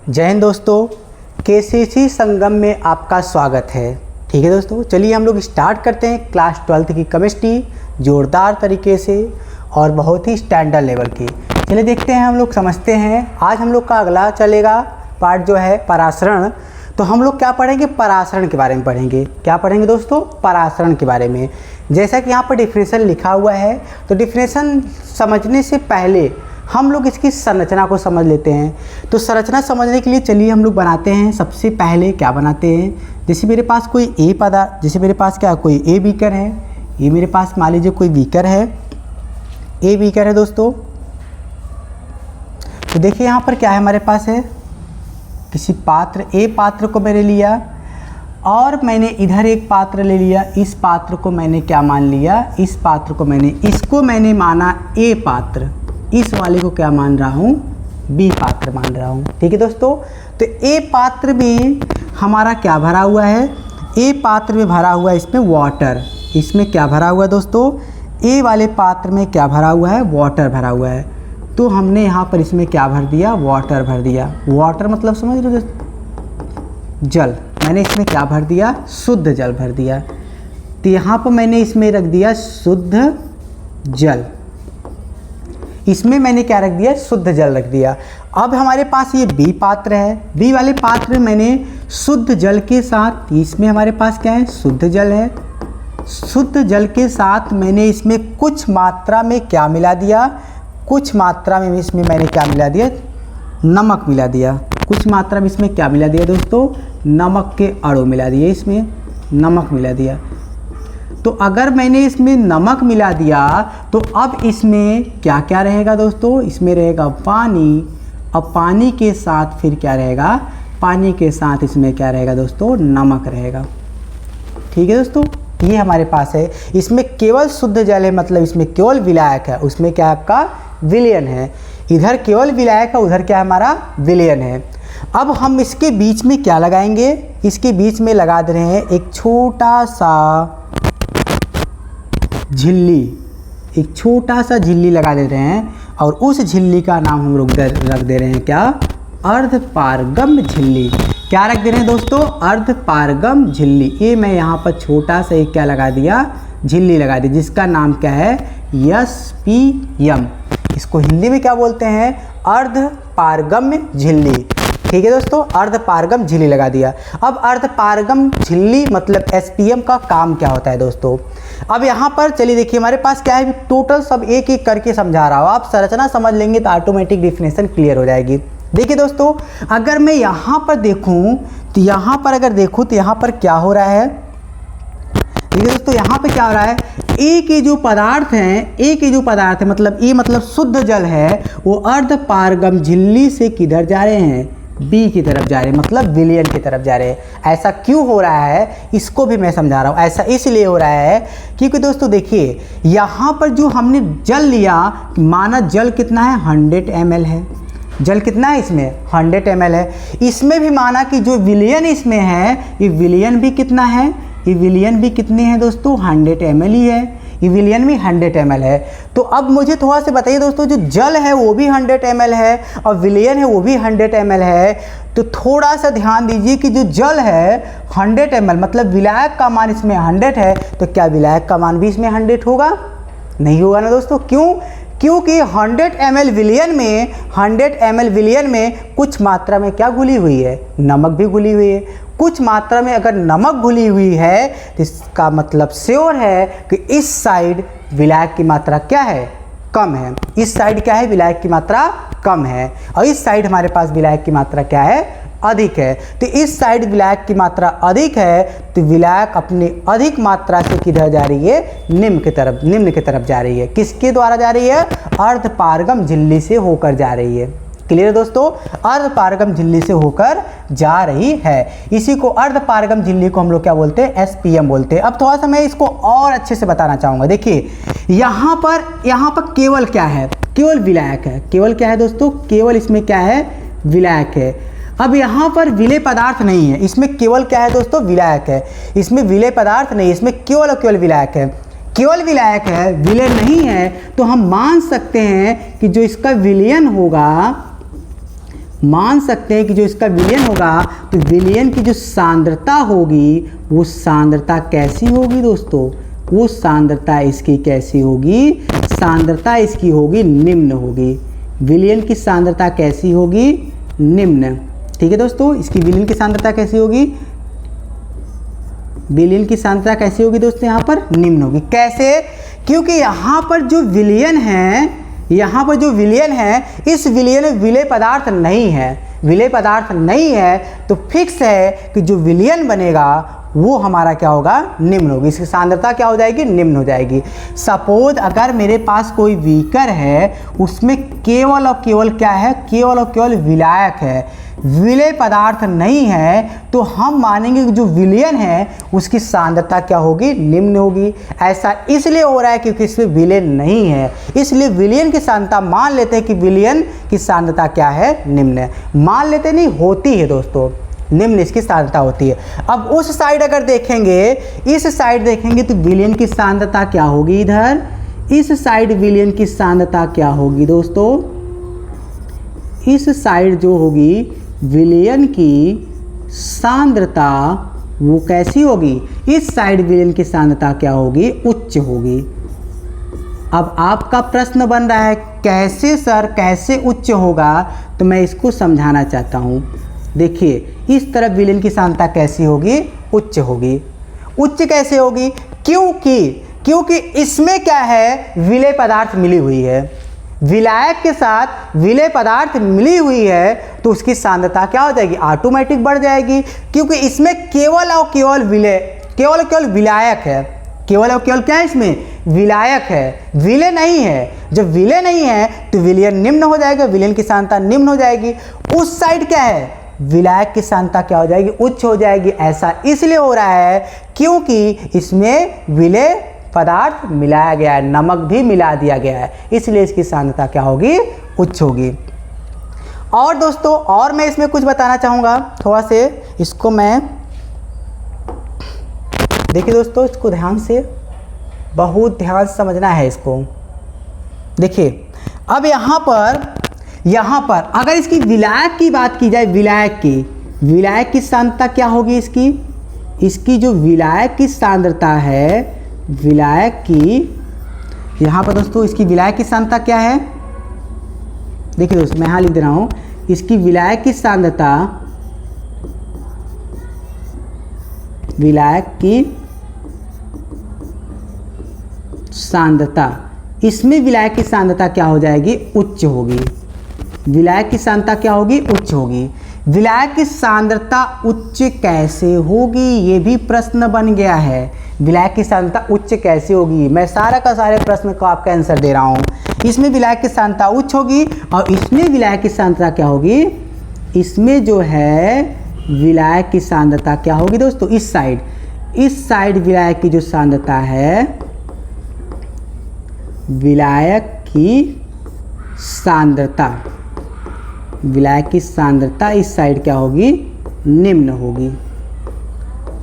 जय हिंद दोस्तों, केसीसी संगम में आपका स्वागत है। ठीक है दोस्तों, चलिए हम लोग स्टार्ट करते हैं क्लास 12th की केमिस्ट्री जोरदार तरीके से और बहुत ही स्टैंडर्ड लेवल की। चलिए देखते हैं, हम लोग समझते हैं। आज हम लोग का अगला चलेगा पार्ट जो है परासरण। तो हम लोग क्या पढ़ेंगे? परासरण के बारे में पढ़ेंगे। क्या पढ़ेंगे दोस्तों? परासरण के बारे में। जैसा कि यहाँ पर डिफिनेशन लिखा हुआ है, तो डिफिनेशन समझने से पहले हम लोग इसकी संरचना को समझ लेते हैं। तो संरचना समझने के लिए चलिए हम लोग बनाते हैं। सबसे पहले क्या बनाते हैं, जैसे मेरे पास कोई ए पदार्थ, जैसे मेरे पास क्या कोई ए बीकर है, ये मेरे पास मान लीजिए कोई बीकर है, ए बीकर है दोस्तों। तो देखिए यहाँ पर क्या है, हमारे पास है किसी पात्र, ए पात्र को मैंने लिया और मैंने इधर एक पात्र ले लिया। इस पात्र को मैंने क्या मान लिया? इस पात्र को इसको मैंने माना ए पात्र, इस वाले को क्या मान रहा हूँ? बी पात्र मान रहा हूँ। ठीक है दोस्तों, तो ए पात्र में हमारा क्या भरा हुआ है? ए पात्र में भरा हुआ है इसमें वाटर। इसमें क्या भरा हुआ है दोस्तों? ए वाले पात्र में क्या भरा हुआ है? वाटर भरा हुआ है। तो हमने यहाँ पर इसमें क्या भर दिया? वाटर भर दिया। वाटर मतलब समझ रहे हो दोस्तों? जल। मैंने इसमें क्या भर दिया? शुद्ध जल भर दिया। तो यहाँ पर मैंने इसमें रख दिया शुद्ध जल। इसमें मैंने क्या रख दिया? शुद्ध जल रख दिया। अब हमारे पास ये बी पात्र है। बी वाले पात्र में मैंने शुद्ध जल के साथ, इसमें हमारे पास क्या है? शुद्ध जल है। शुद्ध जल के साथ मैंने इसमें कुछ मात्रा में क्या मिला दिया? कुछ मात्रा में इसमें मैंने क्या मिला दिया? नमक मिला दिया। कुछ मात्रा में इसमें क्या मिला दिया दोस्तों? नमक के अणु मिला दिए। इसमें नमक मिला दिया। तो अगर मैंने इसमें नमक मिला दिया तो अब इसमें क्या क्या रहेगा दोस्तों? इसमें रहेगा पानी। अब पानी के साथ फिर क्या रहेगा? पानी के साथ इसमें क्या रहेगा दोस्तों? नमक रहेगा। ठीक है दोस्तों, ये हमारे पास है। इसमें केवल शुद्ध जल है, मतलब इसमें केवल विलायक है। उसमें क्या आपका? विलयन है। इधर केवल विलायक है, उधर क्या हमारा? विलयन है। अब हम इसके बीच में क्या लगाएंगे? इसके बीच में लगा दे रहे हैं एक छोटा सा झिल्ली। एक छोटा सा झिल्ली लगा दे रहे हैं और उस झिल्ली का नाम हम लोग रख दे रहे हैं क्या? अर्धपारगम झिल्ली। क्या रख दे रहे हैं दोस्तों? अर्धपारगम झिल्ली। ये मैं यहाँ पर छोटा सा एक क्या लगा दिया? झिल्ली लगा दी, जिसका नाम क्या है? SPM। इसको हिंदी में क्या बोलते हैं? अर्धपारगम झिल्ली। ठीक है दोस्तों, अर्धपारगम झिल्ली लगा दिया। अब अर्धपारगम झिल्ली मतलब SPM का काम क्या होता है दोस्तों? अब यहाँ पर चलिए देखिए, हमारे पास क्या है, टोटल सब एक एक करके समझा रहा हूँ। आप संरचना समझ लेंगे तो ऑटोमेटिक डिफिनेशन क्लियर हो जाएगी। देखिए दोस्तों, अगर मैं यहाँ पर देखूँ तो यहाँ पर अगर देखूँ तो यहाँ पर क्या हो रहा है? देखिए दोस्तों, यहाँ पे क्या हो रहा है? ए के जो पदार्थ हैं, ए के जो पदार्थ है मतलब ए मतलब शुद्ध जल है, वो अर्धपारगम झिल्ली से किधर जा रहे हैं? बी की तरफ जा रहे हैं, मतलब विलयन की तरफ जा रहे हैं। ऐसा क्यों हो रहा है इसको भी मैं समझा रहा हूँ। ऐसा इसलिए हो रहा है क्योंकि दोस्तों देखिए, यहाँ पर जो हमने जल लिया, माना जल कितना है? 100 ml है। जल कितना है इसमें? 100 ml है। इसमें भी माना कि जो विलयन इसमें है, ये विलयन भी कितना है? ये विलयन भी कितने हैं दोस्तों? 100 ml ही है। ये विलयन भी 100 ml है। तो अब मुझे थोड़ा सा बताइए दोस्तों, जो जल है वो भी 100 ml है और विलयन है वो भी 100 ml है। तो थोड़ा सा ध्यान दीजिए कि जो जल है 100 ml मतलब विलायक का मान इसमें 100 है, तो क्या विलायक का मान भी इसमें 100 होगा? नहीं होगा ना दोस्तों। क्यों? क्योंकि 100 ml विलयन में, 100 ml विलयन में कुछ मात्रा में क्या घुली हुई है? नमक भी घुली हुई है। कुछ मात्रा में अगर नमक घुली हुई है तो इसका मतलब श्योर है कि इस साइड विलायक की मात्रा क्या है? कम है। इस साइड क्या है? विलायक की मात्रा कम है और इस साइड हमारे पास विलायक की मात्रा क्या है? अधिक है। तो इस साइड विलायक की मात्रा अधिक है, तो विलायक अपनी अधिक मात्रा से किधर जा रही है? निम्न की तरफ जा रही है। किसके द्वारा जा रही है? अर्धपारगम झिल्ली से होकर जा रही है। क्लियर है दोस्तों? अर्धपारगम झिल्ली से होकर जा रही है। इसी को अर्धपारगम झिल्ली को हम लोग क्या बोलते हैं? SPM बोलते हैं। अब थोड़ा सा मैं इसको और अच्छे से बताना चाहूँगा। देखिए यहाँ पर केवल क्या है? केवल विलायक है। केवल क्या है दोस्तों? केवल इसमें क्या है? विलायक है। अब यहाँ पर विलेय पदार्थ नहीं है, इसमें केवल क्या है दोस्तों? विलायक है। इसमें विलेय पदार्थ नहीं, इसमें केवल और केवल विलायक है। केवल विलायक है, विलय नहीं है, तो हम मान सकते हैं कि जो इसका विलयन होगा मान सकते हैं कि जो इसका विलयन होगा तो विलयन की जो सांद्रता होगी वो सांद्रता कैसी होगी दोस्तों, वो सांद्रता इसकी कैसी होगी, सांद्रता इसकी होगी निम्न होगी। विलयन की सांद्रता कैसी होगी, निम्न। ठीक है दोस्तों, इसकी विलयन की सांद्रता कैसी होगी, विलयन की सांद्रता कैसी होगी दोस्तों, यहाँ पर निम्न होगी। कैसे, क्योंकि यहाँ पर जो विलयन है, यहाँ पर जो विलयन है, इस विलयन में विलेय पदार्थ नहीं है, विलेय पदार्थ नहीं है, तो फिक्स है कि जो विलयन बनेगा वो हमारा क्या होगा, निम्न होगी। इसकी सांद्रता क्या हो जाएगी, निम्न हो जाएगी। सपोज अगर मेरे पास कोई बीकर है, उसमें केवल और केवल क्या है, केवल और केवल विलायक है, विलेय पदार्थ नहीं है, तो हम मानेंगे कि जो विलयन है उसकी सांद्रता क्या होगी, निम्न होगी। ऐसा इसलिए हो रहा है क्योंकि इसमें विलयन नहीं है, इसलिए विलयन की सांद्रता मान लेते हैं कि विलयन की सांद्रता क्या है, निम्न है। मान लेते नहीं, होती है दोस्तों, निम्न इसकी सांद्रता होती है। अब उस साइड अगर देखेंगे, इस साइड देखेंगे तो विलयन की सांद्रता क्या होगी, इधर इस साइड विलयन की सांद्रता क्या होगी दोस्तों, इस साइड जो होगी विलयन की सांद्रता वो कैसी होगी, इस साइड विलयन की सांद्रता क्या होगी, उच्च होगी। अब आपका प्रश्न बन रहा है कैसे सर, कैसे उच्च होगा, तो मैं इसको समझाना चाहता हूँ। देखिए, इस तरफ विलयन की सांद्रता कैसी होगी, उच्च होगी। उच्च कैसे होगी, क्योंकि इसमें क्या है, विलेय पदार्थ मिली हुई है, विलायक के साथ विलेय पदार्थ मिली हुई है, तो उसकी सांद्रता क्या हो जाएगी, ऑटोमेटिक बढ़ जाएगी। क्योंकि इसमें केवल और केवल विलेय, केवल और केवल विलायक है, केवल और केवल क्या है, इसमें विलायक है, विलेय नहीं है। जब विलेय नहीं है तो विलयन निम्न हो जाएगा, विलयन की सांद्रता निम्न हो जाएगी। उस साइड क्या है, विलायक की सांद्रता क्या हो जाएगी, उच्च हो जाएगी। ऐसा इसलिए हो रहा है क्योंकि इसमें विलेय पदार्थ मिलाया गया है, नमक भी मिला दिया गया है, इसलिए इसकी सांद्रता क्या होगी, उच्च होगी। और दोस्तों, और मैं इसमें कुछ बताना चाहूँगा, थोड़ा से इसको मैं, देखिए दोस्तों, इसको ध्यान से, बहुत ध्यान से समझना है इसको। देखिए, अब यहाँ पर अगर इसकी विलायक की बात की जाए, विलायक की सांद्रता क्या होगी, इसकी जो विलायक की सांद्रता है, विलायक की, यहाँ पर दोस्तों इसकी विलायक की सांद्रता क्या है, देखिए दोस्तों मैं यहाँ लिख दे रहा हूँ, इसकी विलायक की सांद्रता, विलायक की सांद्रता, इसमें विलायक की सांद्रता क्या हो जाएगी, उच्च होगी। विलायक की सांद्रता क्या होगी, उच्च होगी। विलायक की सांद्रता उच्च कैसे होगी, ये भी प्रश्न बन गया है। विलायक की सांद्रता उच्च कैसे होगी, मैं सारा का सारे प्रश्न को आपका आंसर दे रहा हूँ। इसमें विलायक की सांद्रता उच्च होगी और इसमें विलायक की सांद्रता क्या होगी, इसमें जो है विलायक की सांद्रता क्या होगी दोस्तों, इस साइड विलायक की जो सांद्रता है, विलायक की सांद्रता, विलायक की सांद्रता इस साइड क्या होगी, निम्न होगी।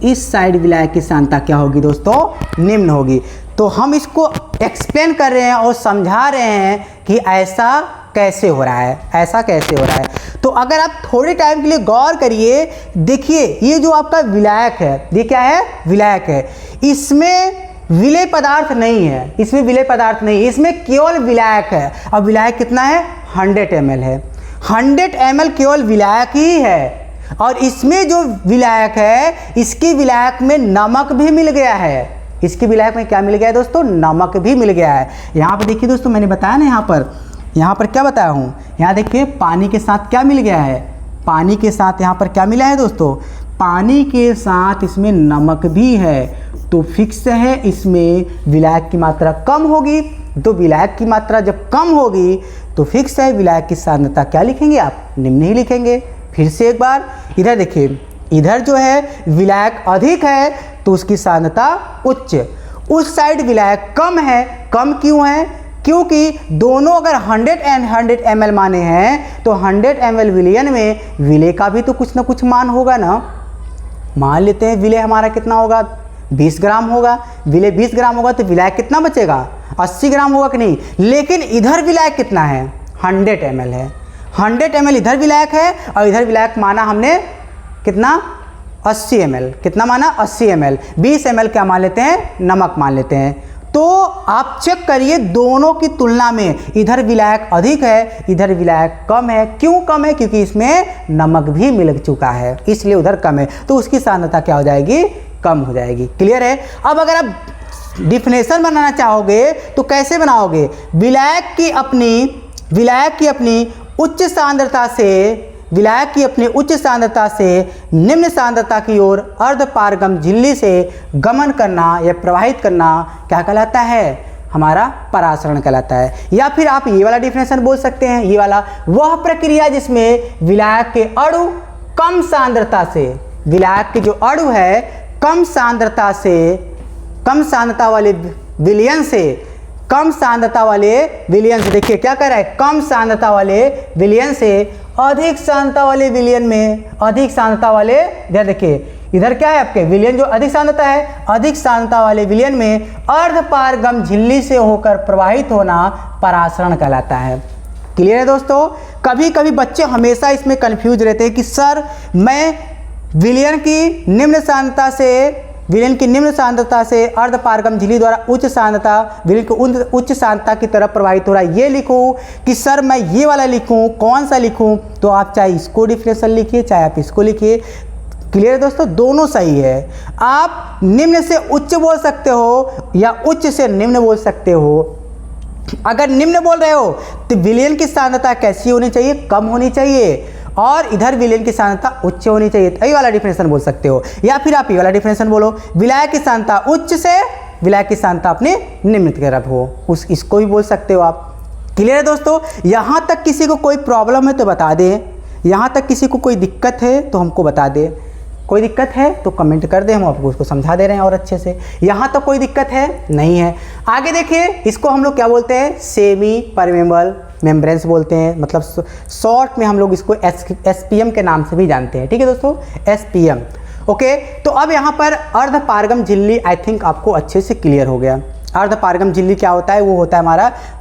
इस साइड विलायक की सांद्रता क्या होगी दोस्तों, निम्न होगी। तो हम इसको एक्सप्लेन कर रहे हैं और समझा रहे हैं कि ऐसा कैसे हो रहा है, ऐसा कैसे हो रहा है। तो अगर आप थोड़े टाइम के लिए गौर करिए, देखिए ये जो आपका विलायक है, ये क्या है, विलायक है, इसमें विलेय पदार्थ नहीं है, इसमें विलेय पदार्थ नहीं, इसमें केवल विलायक है। अब विलायक कितना है, 100 ml है, 100 ml केवल विलायक ही है। और इसमें जो विलायक है, इसकी विलायक में नमक भी मिल गया है, इसकी विलायक में क्या मिल गया है दोस्तों, नमक भी मिल गया है। यहाँ पर देखिए दोस्तों, मैंने बताया ना, यहाँ पर क्या बताया हूँ, यहाँ देखिए पानी के साथ क्या मिल गया है, पानी के साथ यहाँ पर क्या मिला है दोस्तों, पानी के साथ इसमें नमक भी है। तो फिक्स है इसमें विलायक की मात्रा कम होगी, तो विलायक की मात्रा जब कम होगी तो फिक्स है विलायक की सांद्रता क्या लिखेंगे आप, निम्न ही लिखेंगे। फिर से एक बार इधर देखिए, इधर जो है विलायक अधिक है तो उसकी सांद्रता उच्च, उस साइड विलायक कम है। कम क्यों है, क्योंकि दोनों अगर 100 ml माने हैं तो 100 ml विलयन में विलेय का भी तो कुछ ना कुछ मान होगा ना। मान लेते हैं विलेय हमारा कितना होगा, 20 ग्राम होगा, विलेय 20 ग्राम होगा तो विलायक कितना बचेगा, 80 ग्राम होगा कि नहीं। लेकिन इधर विलायक कितना है, 100 ml है, 100 ml इधर विलायक है और इधर विलायक माना हमने कितना 80 ml, कितना माना 80 ml, 20 ml क्या मान लेते हैं, नमक मान लेते हैं। तो आप चेक करिए दोनों की तुलना में इधर विलायक अधिक है, इधर विलायक कम है। क्यों कम है? क्योंकि इसमें नमक भी मिल चुका है, इसलिए उधर कम है, तो उसकी सांद्रता क्या हो जाएगी, कम हो जाएगी। क्लियर है? अब अगर आप डिफिनेशन बनाना चाहोगे तो कैसे बनाओगे, विलायक की अपनी उच्च सांद्रता से निम्न सांद्रता की ओर अर्धपारगम झिल्ली से गमन करना या प्रवाहित करना क्या कहलाता है, हमारा परासरण कहलाता है। या फिर आप ये वाला डिफिनेशन बोल सकते हैं, ये वाला, वह प्रक्रिया जिसमें विलायक के अणु कम सांद्रता से, विलायक के जो अणु है कम सांद्रता वाले विलयन से, देखिए क्या कर रहा है, कम सांद्रता वाले विलयन से अधिक सांद्रता वाले विलयन में, अधिक सांद्रता वाले, इधर देखिए इधर क्या है आपके विलयन जो अधिक सांद्रता है, अधिक सांद्रता वाले विलयन में अर्धपारगम झिल्ली से होकर प्रवाहित होना परासरण कहलाता है। क्लियर है दोस्तों? कभी कभी बच्चे हमेशा इसमें कंफ्यूज रहते हैं कि सर मैं विलयन की निम्न सांद्रता से अर्धपारगम झिल्ली द्वारा उच्च सांद्रता की तरफ प्रवाहित हो रहा है, ये लिखूं कि सर मैं ये वाला लिखूं, कौन सा लिखूं? तो आप चाहे इसको डिफिनेशन लिखिए, चाहे आप इसको लिखिए। क्लियर है दोस्तों? दोनों सही है। आप निम्न से उच्च बोल सकते हो या उच्च से निम्न बोल सकते हो। अगर निम्न बोल रहे हो तो विलयन की सांद्रता कैसी होनी चाहिए, कम होनी चाहिए, और इधर विलयन की सांद्रता उच्च होनी चाहिए, तो ये वाला डिफिनेशन बोल सकते हो। या फिर आप ये वाला डिफिनेशन बोलो, विलायक की सांद्रता उच्च से विलायक की सांद्रता अपने निम्न की तरफ हो, इसको भी बोल सकते हो आप। क्लियर है दोस्तों? यहाँ तक किसी को कोई प्रॉब्लम है तो बता दें, यहाँ तक किसी को कोई दिक्कत है तो हमको बता दें। कोई दिक्कत है तो कमेंट कर दें, हम आपको उसको समझा दे रहे हैं और अच्छे से। यहाँ तक कोई दिक्कत है नहीं है। आगे देखिए, इसको हम लोग क्या बोलते हैं, सेमी परमेबल मेम्ब्रेन्स बोलते हैं, मतलब शॉर्ट में हम लोग इसको SPM के नाम से भी जानते हैं। ठीक है दोस्तों, SPM। ओके, तो अब यहाँ पर अर्धपारगम झिल्ली आई थिंक आपको अच्छे से क्लियर हो गया। अर्धपारगम झिल्ली क्या होता है, वो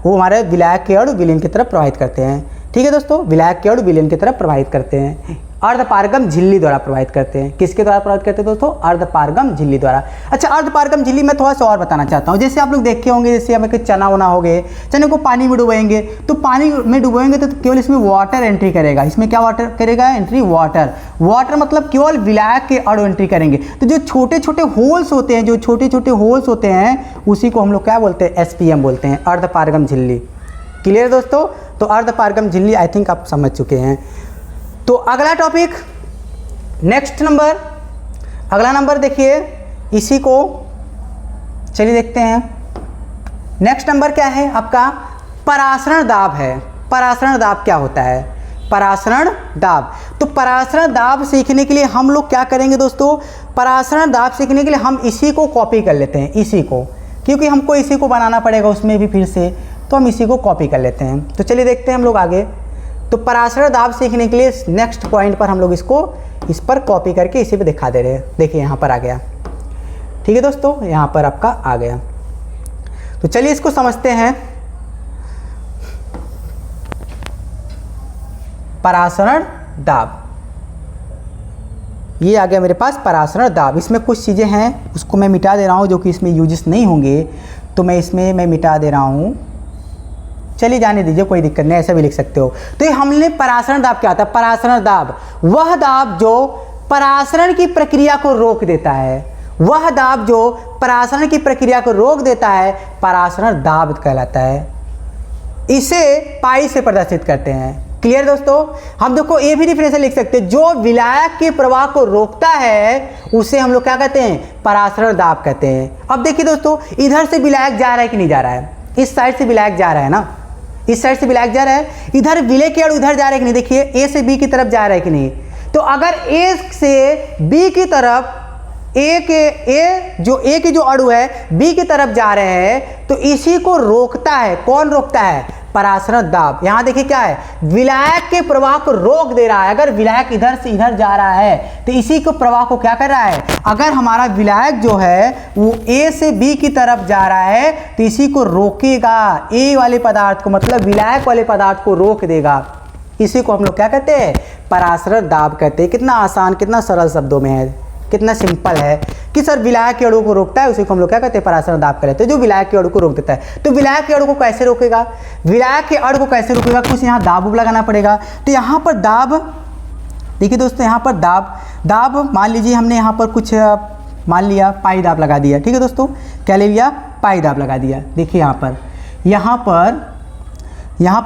हमारे विलायक के अणु विलयन की तरफ प्रवाहित करते हैं। ठीक है दोस्तों, विलायक के अणु विलयन की तरफ प्रवाहित करते हैं, अर्धपारगम झिल्ली द्वारा प्रवाहित करते हैं। किसके द्वारा प्रवाहित करते हैं दोस्तों, अर्धपारगम झिल्ली द्वारा। अच्छा, अर्धपारगम झिल्ली में थोड़ा सा और बताना चाहता हूँ। जैसे आप लोग देखे होंगे, जैसे हमें कोई चना वना हो गए, चने को पानी में डुबोएंगे, तो पानी में डुबोएंगे तो केवल इसमें वाटर एंट्री करेगा। इसमें क्या वाटर करेगा, एंट्री वाटर मतलब केवल विलायक के अणु एंट्री करेंगे। तो जो छोटे छोटे होल्स होते हैं, उसी को हम लोग क्या बोलते हैं, SPM बोलते हैं, अर्धपारगम झिल्ली। क्लियर दोस्तों? तो अर्धपारगम झिल्ली आई थिंक आप समझ चुके हैं। तो अगला टॉपिक, नेक्स्ट नंबर, अगला नंबर देखिए, इसी को चलिए देखते हैं। नेक्स्ट नंबर क्या है आपका, परासरण दाब है। परासरण दाब क्या होता है, परासरण दाब। तो परासरण दाब सीखने के लिए हम लोग क्या करेंगे दोस्तों, परासरण दाब सीखने के लिए हम इसी को कॉपी कर लेते हैं, इसी को, क्योंकि हमको इसी को बनाना पड़ेगा उसमें भी फिर से, तो हम इसी को कॉपी कर लेते हैं। तो चलिए देखते हैं हम लोग आगे। तो परासरण दाब सीखने के लिए नेक्स्ट पॉइंट पर हम लोग इस पर कॉपी करके इसी पे दिखा दे रहे हैं। देखिए यहाँ पर आ गया। ठीक है दोस्तों, यहाँ पर आपका आ गया। तो चलिए इसको समझते हैं। परासरण दाब, ये आ गया मेरे पास परासरण दाब। इसमें कुछ चीज़ें हैं, उसको मैं मिटा दे रहा हूँ, जो कि इसमें यूजेस नहीं होंगे, तो मैं मिटा दे रहा हूँ। चलिए जाने दीजिए, कोई दिक्कत नहीं, ऐसा भी लिख सकते हो। तो ये हमने परासरण दाब क्या होता है, परासरण दाब वह दाब जो परासरण की प्रक्रिया को रोक देता है, वह दाब जो परासरण की प्रक्रिया को रोक देता है, परासरण दाब कहलाता है। इसे पाई से प्रदर्शित करते हैं। क्लियर दोस्तों? हम देखो ये भी डिफिनेशन लिख सकते हैं, जो विलायक के प्रवाह को रोकता है उसे हम लोग क्या कहते हैं, परासरण दाब कहते हैं। अब देखिए दोस्तों, इधर से विलायक जा रहा है कि नहीं जा रहा है, इस साइड से विलायक जा रहा है ना, इस साइड से विलायक जा रहा है, इधर विलय के अणु इधर जा रहा है कि नहीं, देखिए ए से बी की तरफ जा रहा है कि नहीं। तो अगर ए से बी की तरफ ए के जो अणु है बी की तरफ जा रहे हैं, तो इसी को रोकता है। कौन रोकता है, परासरण दाब। यहां देखिए क्या है, विलायक के प्रवाह को रोक दे रहा है। अगर विलायक इधर से इधर जा रहा है तो इसी को प्रवाह को क्या कर रहा है, अगर हमारा विलायक जो है वो ए से बी की तरफ जा रहा है तो इसी को रोकेगा, ए वाले पदार्थ को, मतलब विलायक वाले पदार्थ को रोक देगा। इसी को हम लोग क्या कहते हैं, पराशरण दाब कहते हैं। कितना आसान, कितना सरल शब्दों में है, कितना सिंपल है कि सर विलायक के अणु को रोकता है, उसी को हम लोग क्या कहते हैं, पराशरण दाब कहते हैं, जो विलायक के अणु को रोक देता है। तो विलायक के अणु को कैसे रोकेगा, विलायक के अणु को कैसे रोकेगा, कुछ यहाँ दाब लगाना पड़ेगा। तो यहाँ पर दाब, देखिए दोस्तों, यहाँ पर दाब मान लीजिए हमने यहाँ पर कुछ मान लिया पाई दाब लगा दिया। ठीक है दोस्तों, क्या ले लिया, पाई दाब लगा दिया। देखिए यहाँ पर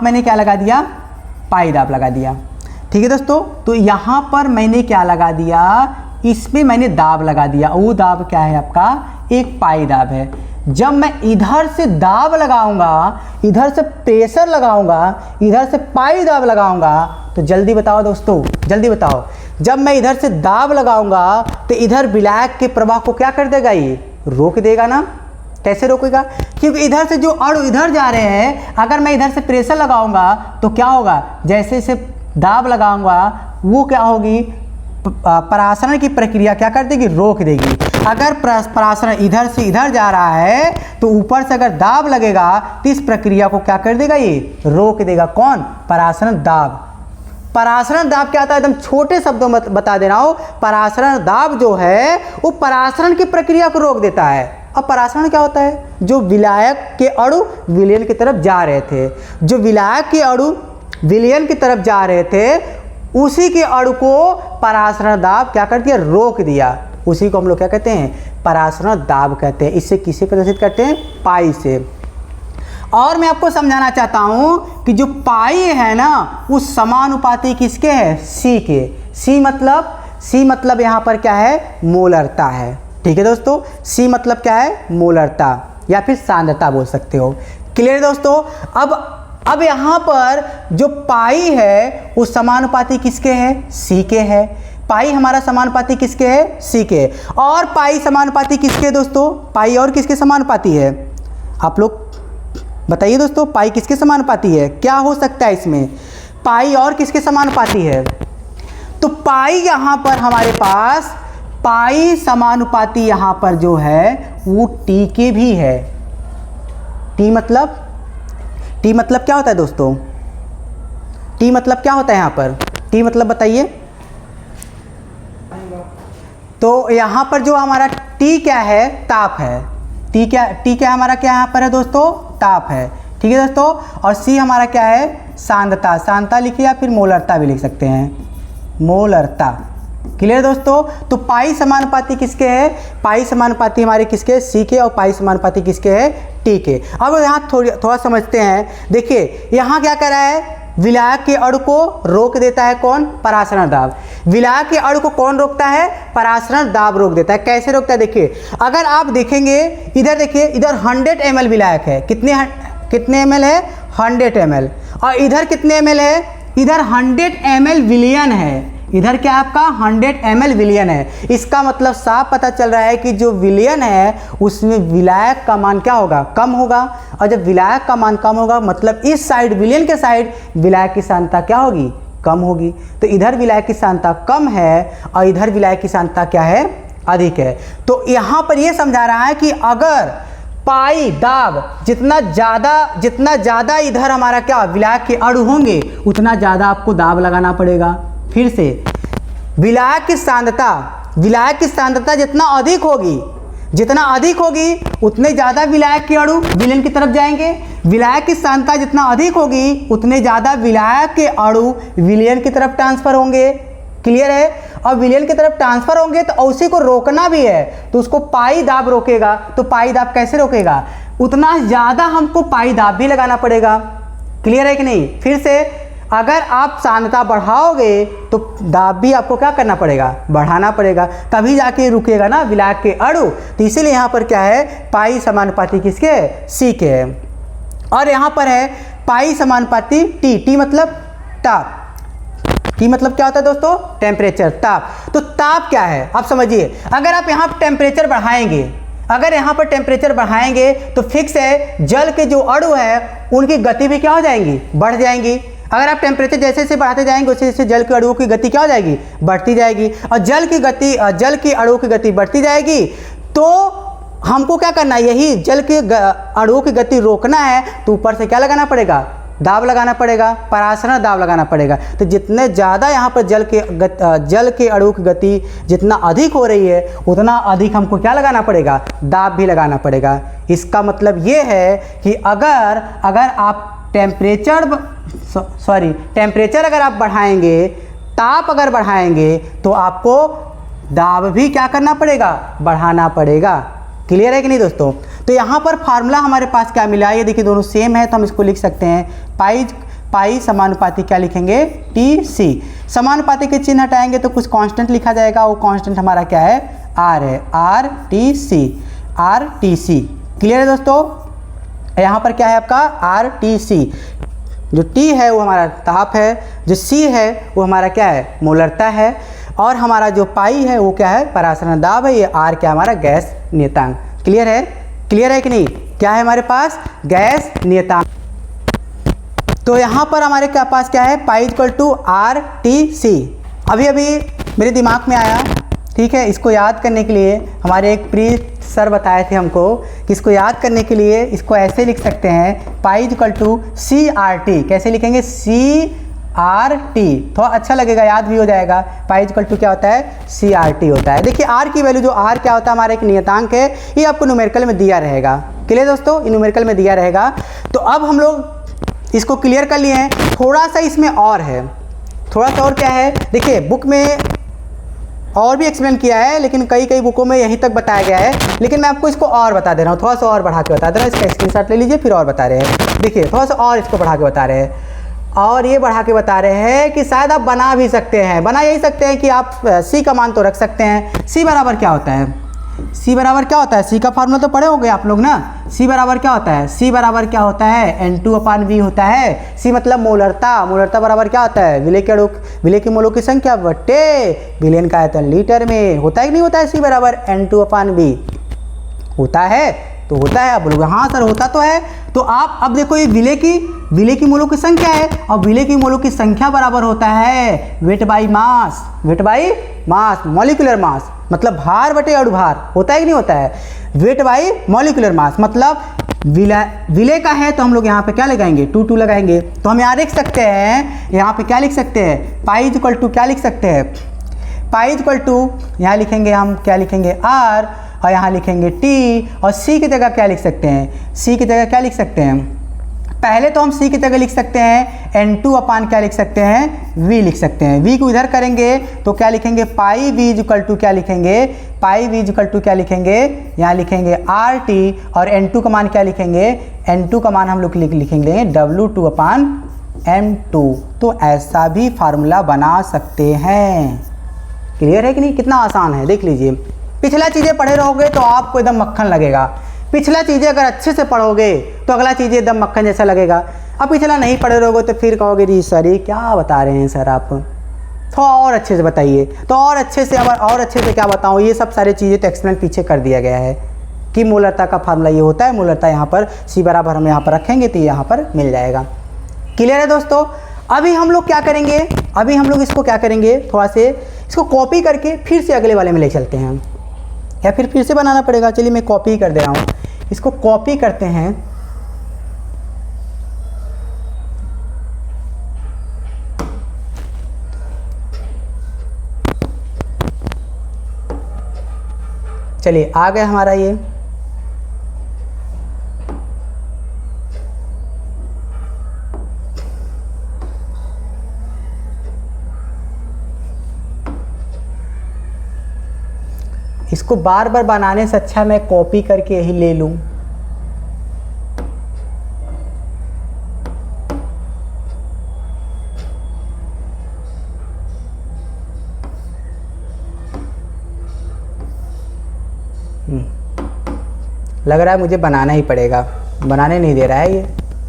मैंने क्या लगा दिया, पाई दाब लगा दिया। ठीक है दोस्तों, तो यहाँ पर मैंने क्या लगा दिया, इसमें मैंने दाब लगा दिया। वो दाब क्या है आपका, एक पाई दाब है। जब मैं इधर से दाब लगाऊंगा, इधर से प्रेशर लगाऊंगा, इधर से पाई दाब लगाऊंगा, तो जल्दी बताओ दोस्तों, जल्दी बताओ, जब मैं इधर से दाब लगाऊंगा तो इधर विलायक के प्रवाह को क्या कर देगा, ये रोक देगा ना। कैसे रोकेगा, क्योंकि इधर से जो अणु इधर जा रहे हैं, अगर मैं इधर से प्रेशर लगाऊंगा तो क्या होगा, जैसे से दाब लगाऊंगा वो क्या होगी, पराशरण की प्रक्रिया क्या कर देगी, रोक देगी। अगर पराशरण इधर से इधर जा रहा है तो ऊपर से अगर दाब लगेगा तो इस प्रक्रिया को क्या कर देगा, ये रोक देगा। कौन, पराशरण दाब। पराशरण दाब क्या आता है, एकदम छोटे शब्दों में बता दे रहा हूं, पराशरण दाब जो है वो पराशरण की प्रक्रिया को रोक देता है। अब पराशरण क्या होता है, जो विलायक के अणु विलयन की तरफ जा रहे थे, जो विलायक के अणु विलयन की तरफ जा रहे थे, उसी के अणु को पराशरण दाब क्या कर दिया, रोक दिया। उसी को हम लोग क्या कहते हैं, पराशरण दाब कहते हैं। इससे किसे प्रदर्शित करते हैं, पाई से। और मैं आपको समझाना चाहता हूं कि जो पाई है ना, वो समानुपाती किसके है, सी के। सी मतलब यहाँ पर क्या है, मोलरता है। ठीक है दोस्तों, सी मतलब क्या है, मोलरता या फिर सांद्रता बोल सकते हो। क्लियर दोस्तों। अब यहाँ पर जो पाई है वो समानुपाती किसके है, सी के है। पाई हमारा समानुपाती किसके है, सी के। और पाई समानुपाती किसके दोस्तों, पाई और किसके समानुपाती है, आप लोग बताइए दोस्तों, पाई किसके समानुपाती है, क्या हो सकता है इसमें, पाई और किसके समानुपाती है। तो पाई यहाँ पर हमारे पास पाई समानुपाती यहाँ पर जो है वो टी के भी है। टी मतलब क्या होता है दोस्तों, टी मतलब क्या होता है यहाँ पर, टी मतलब बताइए। तो यहाँ पर जो हमारा टी क्या है, ताप है। टी क्या हमारा क्या यहाँ पर है दोस्तों, ताप है। ठीक है दोस्तों। और सी हमारा क्या है, सांद्रता लिखिए या फिर मोलरता भी लिख सकते हैं, मोलरता। क्लियर दोस्तों। तो पाई समानुपाती किसके है, पाई समानुपाती हमारे किसके, सी के, और पाई समानुपाती किसके है, टी के। अब यहाँ थोड़ा समझते हैं। देखिए यहाँ क्या कर रहा है, विलायक के अणु को रोक देता है कौन, पराशरण दाब। विलायक के अणु को कौन रोकता है, पराशरण दाब रोक देता है। कैसे रोकता है, देखिए अगर आप देखेंगे इधर, देखिए इधर 100 ml विलायक है, कितने ml है, 100 ml। और इधर कितने ml है, इधर 100 ml विलयन है। इधर क्या आपका 100 ml विलयन है। इसका मतलब साफ पता चल रहा है कि जो विलयन है उसमें विलायक का मान क्या होगा, कम होगा। और जब विलायक का मान कम होगा मतलब इस साइड, विलयन के साइड विलायक की सांद्रता क्या होगी, कम होगी। तो इधर विलायक की सांद्रता कम है और इधर विलायक की सांद्रता क्या है, अधिक है। तो यहाँ पर ये समझा रहा है कि अगर पाई दाब जितना ज़्यादा इधर हमारा क्या विलायक के अणु होंगे, उतना ज़्यादा आपको दाब लगाना पड़ेगा। फिर से विलायक की सांद्रता जितना अधिक होगी उतने ज़्यादा विलायक के अणु विलयन की तरफ जाएंगे। विलायक की सांद्रता जितना अधिक होगी उतने ज़्यादा विलायक के अणु विलयन की तरफ ट्रांसफ़र होंगे। क्लियर है। और विलयन की तरफ ट्रांसफ़र होंगे तो उसी को रोकना भी है, तो उसको पाई दाब रोकेगा। तो पाई दाब कैसे रोकेगा, उतना ज़्यादा हमको पाई दाब भी लगाना पड़ेगा। क्लियर है कि नहीं। फिर से अगर आप सांद्रता बढ़ाओगे तो दाब भी आपको क्या करना पड़ेगा, बढ़ाना पड़ेगा, तभी जाके रुकेगा ना विलायक के अणु। तो इसीलिए यहाँ पर क्या है, पाई समानुपाती किसके है, सी के है। और यहाँ पर है पाई समानुपाती टी। टी मतलब ताप। टी मतलब क्या होता है दोस्तों, टेम्परेचर, ताप। तो ताप क्या है आप समझिए। अगर आप यहाँ टेम्परेचर बढ़ाएंगे, तो फिक्स है जल के जो अणु है उनकी गति भी क्या हो जाएंगी, बढ़ जाएंगी। अगर आप टेम्परेचर जैसे जैसे बढ़ाते जाएंगे वैसे जैसे जल के अणुओं की गति क्या हो जाएगी, बढ़ती जाएगी। और जल की अणुओं की गति बढ़ती जाएगी तो हमको क्या करना है, यही जल के अणुओं की गति रोकना है तो ऊपर से क्या लगाना पड़ेगा, दाब लगाना पड़ेगा, परासरण दाब लगाना पड़ेगा। तो जितने ज़्यादा यहाँ पर जल के अणु की गति जितना अधिक हो रही है उतना अधिक हमको क्या लगाना पड़ेगा, दाब भी लगाना पड़ेगा। इसका मतलब ये है कि अगर आप टेम्परेचर अगर आप बढ़ाएंगे, ताप अगर बढ़ाएंगे, तो आपको दाब भी क्या करना पड़ेगा, बढ़ाना पड़ेगा। क्लियर है कि नहीं दोस्तों। तो यहाँ पर फार्मूला हमारे पास क्या मिला, ये देखिए दोनों सेम है तो हम इसको लिख सकते हैं पाई समानुपाती क्या लिखेंगे, टी सी। समानुपाती के चिन्ह हटाएंगे तो कुछ कांस्टेंट लिखा जाएगा, वो कांस्टेंट हमारा क्या है, आर है, आर टी सी। क्लियर है दोस्तों। यहाँ पर क्या है आपका आर टी सी। जो टी है वो हमारा ताप है, जो सी है वो हमारा क्या है, मोलरता है, और हमारा जो पाई है वो क्या है, परासरण दाब है। ये आर क्या हमारा गैस नियतांक। क्लियर है कि नहीं। क्या है हमारे पास, गैस नियतांक। तो यहाँ पर हमारे क्या पास क्या है, pi equal to R T C. अभी मेरे दिमाग में आया, ठीक है। इसको याद करने के लिए हमारे एक प्री सर बताए थे हमको कि इसको याद करने के लिए इसको ऐसे लिख सकते हैं, pi equal to C R T. कैसे लिखेंगे, सी आर टी, थोड़ा अच्छा लगेगा, याद भी हो जाएगा। पाई इक्वल टू क्या होता है, सी आर टी होता है। देखिए आर की वैल्यू, जो आर क्या होता है, हमारा एक नियतांक है, ये आपको न्यूमेरिकल में दिया रहेगा। क्लियर दोस्तों, ये न्यूमेरिकल में दिया रहेगा। तो अब हम लोग इसको क्लियर कर लिए हैं। थोड़ा सा इसमें और है, थोड़ा सा और क्या है, देखिए बुक में और भी एक्सप्लेन किया है, लेकिन कई बुकों में यहीं तक बताया गया है, लेकिन मैं आपको इसको और बता दे रहा हूँ, थोड़ा सा और बढ़ा के बता दे रहा हूँ। इसका स्क्रीनशॉट ले लीजिए, फिर और बता रहे हैं। देखिए थोड़ा सा और इसको बढ़ा के बता रहे हैं, और ये बढ़ा के बता रहे हैं कि शायद आप बना भी सकते हैं, बना यही सकते हैं कि आप सी का मान तो रख सकते हैं। सी बराबर क्या होता है, सी बराबर क्या होता है, सी का फार्मूला तो पढ़े होंगे आप लोग ना। सी बराबर क्या होता है, सी बराबर क्या होता है, N2/V होता है। सी मतलब मोलरता, मोलरता बराबर क्या होता है, विलेय के मोलों की संख्या बटे विलेन का आयतन लीटर में। होता है कि नहीं होता है, सी बराबर N2/V होता है, तो होता है। आप बोलोगे हाँ सर होता तो है। तो आप अब देखो, ये विलेय की मोलों की संख्या है, और विलेय की मोलों की संख्या बराबर होता है weight by mass, molecular mass, मतलब भार बटे अणुभार। होता है कि नहीं होता है, वेट बाई मॉलिक्यूलर मास। मतलब विलेय का है तो हम लोग यहाँ पे क्या लगाएंगे, 2 लगाएंगे। तो हम यहाँ लिख सकते हैं, यहाँ पे क्या लिख सकते हैं, पाई इक्वल टू क्या लिख सकते हैं, पाई इक्वल टू यहाँ लिखेंगे हम, क्या लिखेंगे आर, और यहाँ लिखेंगे टी, और सी की जगह क्या लिख सकते हैं, सी की जगह क्या लिख सकते हैं, पहले तो हम सी की जगह लिख सकते हैं N2 क्या लिख सकते हैं, V लिख सकते हैं। V को इधर करेंगे तो क्या लिखेंगे, पाई V इक्वल टू क्या लिखेंगे, पाई V इक्वल टू क्या लिखेंगे, यहाँ लिखेंगे RT, और N2 का मान क्या लिखेंगे, N2 का मान हम लोग लिखेंगे W2/M2। तो ऐसा भी फार्मूला बना सकते हैं। क्लियर है कि नहीं, कितना आसान है, देख लीजिए। पिछला चीज़ें पढ़े रहोगे तो आपको एकदम मक्खन लगेगा। पिछला चीज़ें अगर अच्छे से पढ़ोगे तो अगला चीज़ें एकदम मक्खन जैसा लगेगा। अब पिछला नहीं पढ़े रहोगे तो फिर कहोगे जी सर ये क्या बता रहे हैं सर आप, थोड़ा और अच्छे से बताइए। तो और अच्छे से क्या बताऊँ, ये सब सारी चीज़ें तो एक्सप्लेन पीछे कर दिया गया है कि मोलरता का फार्मूला ये होता है। मोलरता यहाँ पर सी बराबर हम यहाँ पर रखेंगे तो यहाँ पर मिल जाएगा। क्लियर है दोस्तों। अभी हम लोग क्या करेंगे, अभी हम लोग इसको क्या करेंगे, थोड़ा से इसको कॉपी करके फिर से अगले वाले में ले चलते हैं, या फिर से बनाना पड़ेगा। चलिए मैं कॉपी कर दे रहा हूँ, इसको कॉपी करते हैं। चलिए आ गया हमारा ये। इसको बार बार बनाने से अच्छा मैं कॉपी करके यही ले लूं। लग रहा है मुझे बनाना ही पड़ेगा, बनाने नहीं दे रहा है ये,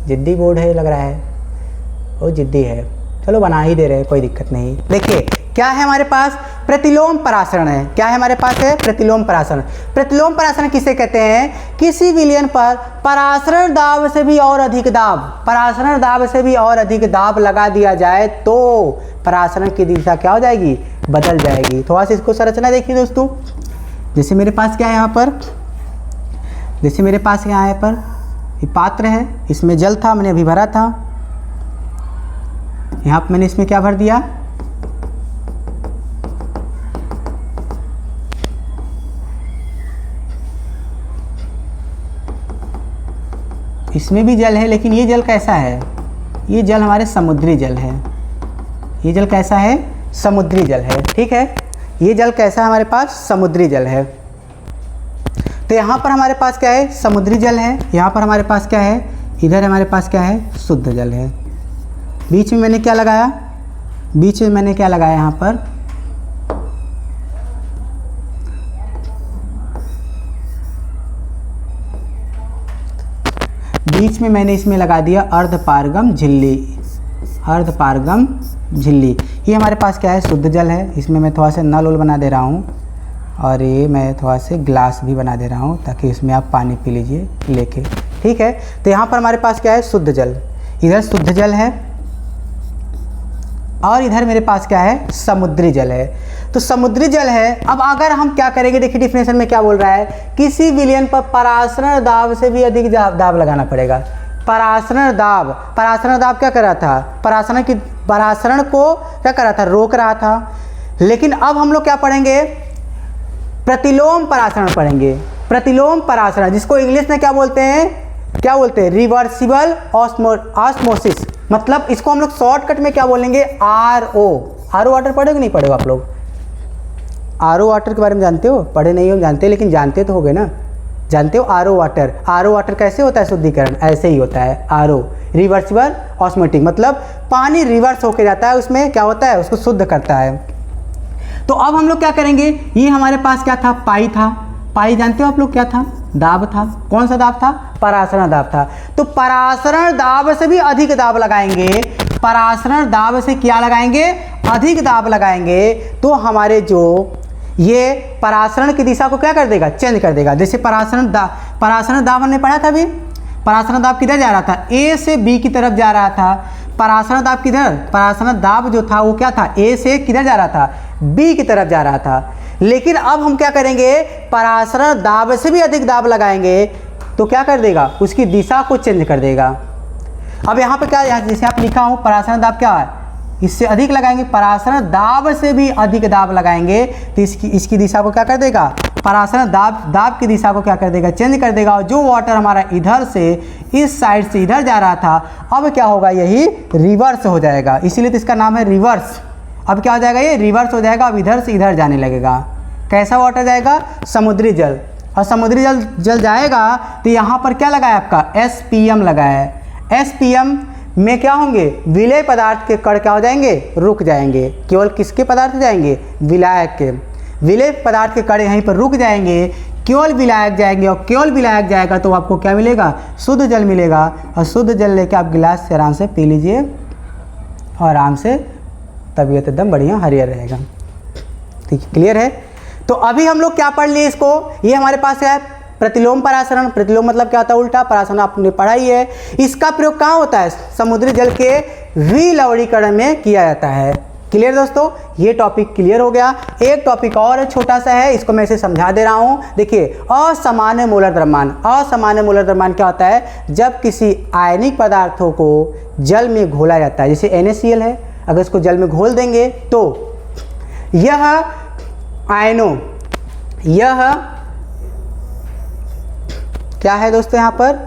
जिद्दी बोर्ड है लग रहा है, वो जिद्दी है। चलो बना ही दे रहे हैं, कोई दिक्कत नहीं। देखिए क्या है हमारे पास, प्रतिलोम परासरण है। क्या है हमारे पास है, प्रतिलोम परासरण। प्रतिलोम परासरण किसे कहते हैं, किसी विलयन पर परासरण दाब से भी और अधिक दाब, परासरण दाब से भी और अधिक दाब लगा दिया जाए तो परासरण की दिशा क्या हो जाएगी, बदल जाएगी। थोड़ा सा इसको संरचना देखिए दोस्तों। जैसे मेरे पास क्या है यहाँ पर, जैसे मेरे पास यहाँ पर ये पात्र है, इसमें जल था, मैंने अभी भरा था, यहाँ पर मैंने इसमें क्या भर दिया, इसमें भी जल है, लेकिन ये जल कैसा है, ये जल हमारे समुद्री जल है। ये जल कैसा है, समुद्री जल है। ठीक है, ये जल कैसा है हमारे पास, समुद्री जल है। तो यहाँ पर हमारे पास क्या है, समुद्री जल है। यहाँ पर हमारे पास क्या है, इधर हमारे पास क्या है, शुद्ध जल है। बीच में मैंने क्या लगाया, बीच में मैंने क्या लगाया, यहाँ पर बीच में मैंने इसमें लगा दिया अर्धपारगम झिल्ली। अर्धपारगम झिल्ली ये हमारे पास क्या है, शुद्ध जल है। इसमें मैं थोड़ा सा नल उल बना दे रहा हूँ, और ये मैं थोड़ा से ग्लास भी बना दे रहा हूँ ताकि इसमें आप पानी पी लीजिए लेके। ठीक है, तो यहाँ पर हमारे पास क्या है, शुद्ध जल। इधर शुद्ध जल है और इधर मेरे पास क्या है, समुद्री जल है। तो समुद्री जल है। अब अगर हम क्या करेंगे, देखिए डिफिनेशन में क्या बोल रहा है, किसी विलयन पर परासरण दाब से भी अधिक दाब लगाना पड़ेगा। परासरण दाब, परासरण दाब क्या कर रहा था, परासरण को क्या कर रहा था, रोक रहा था। लेकिन अब हम लोग क्या पढ़ेंगे, प्रतिलोम परासरण पढ़ेंगे। प्रतिलोम परासरण, जिसको इंग्लिश में क्या बोलते हैं, क्या बोलते हैं, रिवर्सिबल ऑस्मोसिस। मतलब इसको हम लोग शॉर्टकट में क्या बोलेंगे, RO। RO वाटर पढ़े कि नहीं पढ़े हो आप लोग, RO वाटर के बारे में जानते हो, पढ़े नहीं हो जानते, लेकिन जानते तो होगे ना, जानते हो RO वाटर। RO वाटर कैसे होता है शुद्धिकरण, ऐसे ही होता है RO, रिवर्सिबल ऑस्मोटिक। मतलब पानी रिवर्स होके जाता है, उसमें क्या होता है, उसको शुद्ध करता है। तो अब हम लोग क्या करेंगे, ये हमारे पास क्या था, पाई था। पाई जानते हो आप लोग क्या था, दाब था। कौन सा दाब था, परासरण दाब था। तो परासरण दाब से भी अधिक दाब लगाएंगे, परासरण दाब से क्या लगाएंगे, अधिक दाब लगाएंगे, तो हमारे जो ये परासरण की दिशा को क्या कर देगा, चेंज कर देगा। जैसे परासरण दाब हमने पढ़ा था अभी, परासरण दाब किधर जा रहा था, A से B की तरफ जा रहा था। परासरण दाब किधर, परासरण दाब जो था वो क्या था, A से किधर जा रहा था, B की तरफ जा रहा था। लेकिन अब हम क्या करेंगे, परासरण दाब से भी अधिक दाब लगाएंगे, तो क्या कर देगा, उसकी दिशा को चेंज कर देगा। अब यहाँ पे क्या, जैसे आप लिखा हूँ परासरण दाब क्या है, इससे अधिक लगाएंगे, परासरण दाब से भी अधिक दाब लगाएंगे, तो इसकी दिशा को क्या कर देगा, परासरण दाब की दिशा को क्या कर देगा, चेंज कर देगा। और जो वाटर हमारा इधर से इस साइड से इधर जा रहा था, अब क्या होगा, यही रिवर्स हो जाएगा, इसीलिए तो इसका नाम है रिवर्स। अब क्या हो जाएगा, ये रिवर्स हो जाएगा, अब इधर से इधर जाने लगेगा। कैसा वाटर जाएगा, समुद्री जल। और समुद्री जल जाएगा तो यहाँ पर क्या लगाया आपका, SPM लगाया है। SPM में क्या होंगे, विलेय पदार्थ के कण क्या हो जाएंगे, रुक जाएंगे। केवल किसके पदार्थ जाएंगे, विलायक के। विलेय पदार्थ के कण यहीं पर रुक जाएंगे, केवल विलायक जाएंगे, और केवल विलायक जाएगा तो आपको क्या मिलेगा, शुद्ध जल मिलेगा। और शुद्ध जल लेके आप गिलास से आराम से पी लीजिए, और आराम से तबीयत एकदम बढ़िया हरियर रहेगा। ठीक है, क्लियर है। तो अभी हम लोग क्या पढ़ लिए इसको, ये हमारे पास है प्रतिलोम परासरण। प्रतिलोम मतलब क्या होता है, उल्टा। परासरण आपने पढ़ा ही है। इसका प्रयोग कहाँ होता है, समुद्री जल के विलवणीकरण में किया जाता है। क्लियर दोस्तों, ये टॉपिक क्लियर हो गया। एक टॉपिक और है, छोटा सा है, इसको मैं इसे समझा दे रहा हूँ। देखिए, असामान्य मोलर द्रव्यमान। असामान्य मोलर द्रव्यमान क्या होता है, जब किसी आयनिक पदार्थों को जल में घोला जाता है, जैसे NaCl है, अगर इसको जल में घोल देंगे तो यह आयनों, यह क्या है दोस्तों, यहाँ पर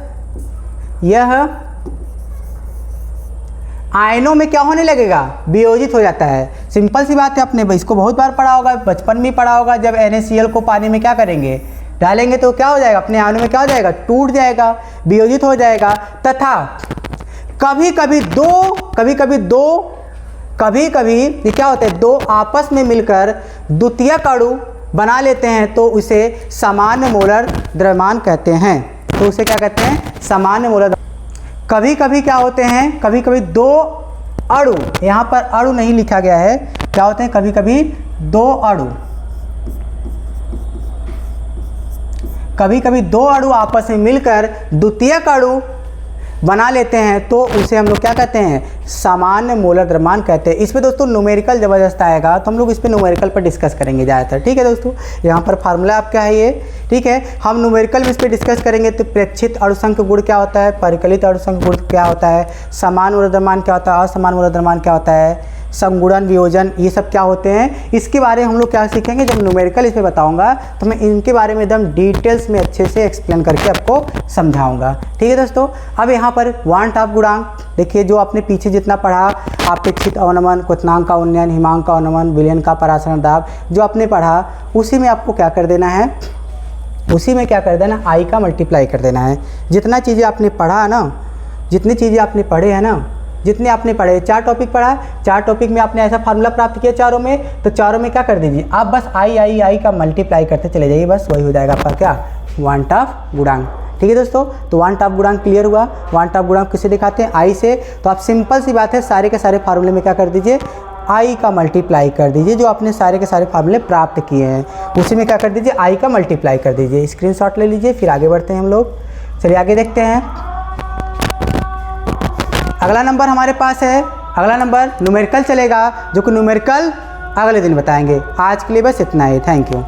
यह आयनों में क्या होने लगेगा, वियोजित हो जाता है। सिंपल सी बात है, आपने इसको बहुत बार पढ़ा होगा, बचपन में पढ़ा होगा। जब NaCl को पानी में क्या करेंगे, डालेंगे तो क्या हो जाएगा, अपने आयनों में क्या हो जाएगा, टूट जाएगा, वियोजित हो जाएगा। तथा कभी कभी ये क्या होता है, दो आपस में मिलकर द्वितीयक अणु बना लेते हैं, तो उसे सामान्य मोलर द्रव्यमान कहते हैं। तो उसे क्या कहते हैं, सामान्य मोलर। कभी कभी क्या होते हैं, कभी कभी दो अणु, यहाँ पर अणु नहीं लिखा गया है, क्या होते हैं, कभी कभी दो अणु आपस में मिलकर द्वितीयक अणु बना लेते हैं तो उसे हम लोग क्या कहते हैं, सामान्य मोलर द्रव्यमान कहते हैं। इस पे दोस्तों न्यूमेरिकल ज़बरदस्त आएगा, तो हम लोग इस पे न्यूमेरिकल पर डिस्कस करेंगे ज़्यादातर। ठीक है दोस्तों, यहाँ पर फार्मूला आपका है ये। ठीक है, हम न्यूमेरिकल में इस पर डिस्कस करेंगे तो प्रेक्षित अणुसंख्य गुण क्या होता है, परिकलित अणुसंख्य गुण क्या होता है, समान मोलर द्रव्यमान क्या होता है, असमान मोलर द्रव्यमान क्या होता है, संगुणन वियोजन, ये सब क्या होते हैं, इसके बारे में हम लोग क्या सीखेंगे। जब न्यूमेरिकल इसमें बताऊंगा तो मैं इनके बारे में एकदम डिटेल्स में अच्छे से एक्सप्लेन करके आपको समझाऊंगा। ठीक है दोस्तों, अब यहाँ पर वांट ऑफ गुणांक देखिए, जो आपने पीछे जितना पढ़ा, अपेक्षित अवनमन, क्वथनांक का उन्नयन, हिमांक का अवनमन, विलयन का परासरण दाब, जो आपने पढ़ा उसी में आपको क्या कर देना है, उसी में क्या कर देना, आई का मल्टीप्लाई कर देना है। जितना चीज़ें आपने पढ़ा है ना, जितनी चीज़ें आपने पढ़े हैं ना, जितने आपने पढ़े, 4 टॉपिक पढ़ा, 4 टॉपिक में आपने ऐसा फार्मूला प्राप्त किया चारों में, तो चारों में क्या कर दीजिए आप, बस आई का मल्टीप्लाई करते चले जाइए, बस वही हो जाएगा आपका क्या, वांट ऑफ गुणांक। ठीक है दोस्तों, तो वांट ऑफ गुणांक क्लियर हुआ। वांट ऑफ गुणांक किसे दिखाते हैं, आई से। तो आप सिंपल सी बात है, सारे के सारे फार्मूले में क्या कर दीजिए, आई का मल्टीप्लाई कर दीजिए। जो आपने सारे के सारे फार्मूले प्राप्त किए हैं उसी में क्या कर दीजिए, आई का मल्टीप्लाई कर दीजिए। स्क्रीनशॉट ले लीजिए, फिर आगे बढ़ते हैं हम लोग। चलिए आगे देखते हैं। अगला नंबर हमारे पास है, अगला नंबर न्यूमेरिकल चलेगा, जो कि न्यूमेरिकल अगले दिन बताएंगे। आज के लिए बस इतना ही, थैंक यू।